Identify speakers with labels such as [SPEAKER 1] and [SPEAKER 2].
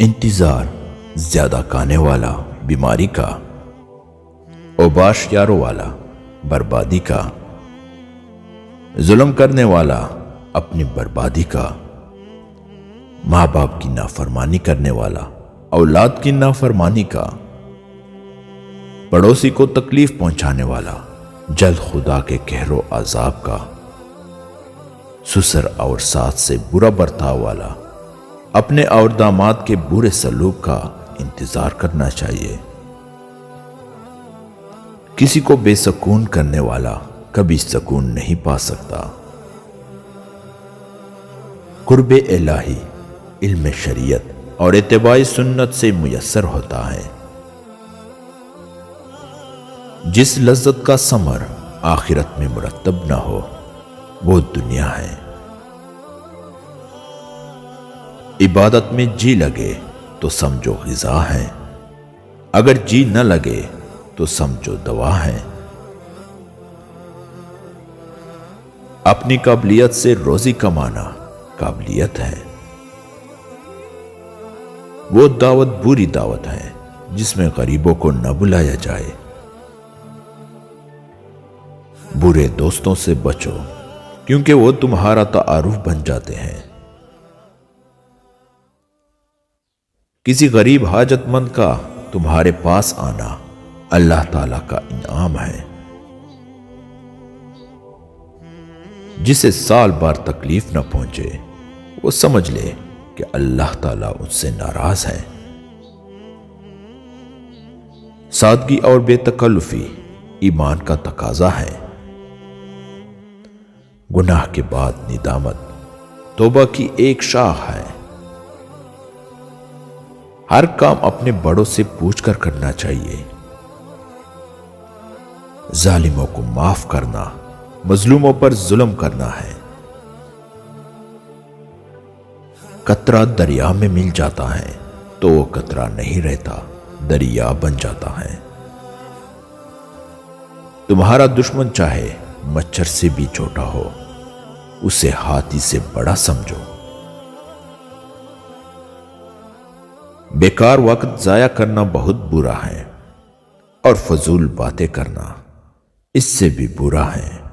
[SPEAKER 1] انتظار زیادہ کھانے والا بیماری کا، اوباش یاروں والا بربادی کا، ظلم کرنے والا اپنی بربادی کا، ماں باپ کی نافرمانی کرنے والا اولاد کی نافرمانی کا، پڑوسی کو تکلیف پہنچانے والا جلد خدا کے قہر و عذاب کا، سسر اور ساس سے برا برتاؤ والا اپنے اور داماد کے برے سلوک کا انتظار کرنا چاہیے۔ کسی کو بے سکون کرنے والا کبھی سکون نہیں پا سکتا۔ قرب الہی علم شریعت اور اتباع سنت سے میسر ہوتا ہے۔ جس لذت کا ثمر آخرت میں مرتب نہ ہو وہ دنیا ہے۔ عبادت میں جی لگے تو سمجھو غذا ہے، اگر جی نہ لگے تو سمجھو دوا ہے۔ اپنی قابلیت سے روزی کمانا قابلیت ہے۔ وہ دعوت بری دعوت ہے جس میں غریبوں کو نہ بلایا جائے۔ برے دوستوں سے بچو کیونکہ وہ تمہارا تعارف بن جاتے ہیں۔ کسی غریب حاجت مند کا تمہارے پاس آنا اللہ تعالی کا انعام ہے۔ جسے سال بار تکلیف نہ پہنچے وہ سمجھ لے کہ اللہ تعالیٰ اس سے ناراض ہے۔ سادگی اور بے تکلفی ایمان کا تقاضا ہے۔ گناہ کے بعد ندامت توبہ کی ایک شاخ ہے۔ ہر کام اپنے بڑوں سے پوچھ کر کرنا چاہیے۔ ظالموں کو معاف کرنا مظلوموں پر ظلم کرنا ہے۔ قطرہ دریا میں مل جاتا ہے تو وہ قطرہ نہیں رہتا، دریا بن جاتا ہے۔ تمہارا دشمن چاہے مچھر سے بھی چھوٹا ہو، اسے ہاتھی سے بڑا سمجھو۔ بیکار وقت ضائع کرنا بہت برا ہے اور فضول باتیں کرنا اس سے بھی برا ہے۔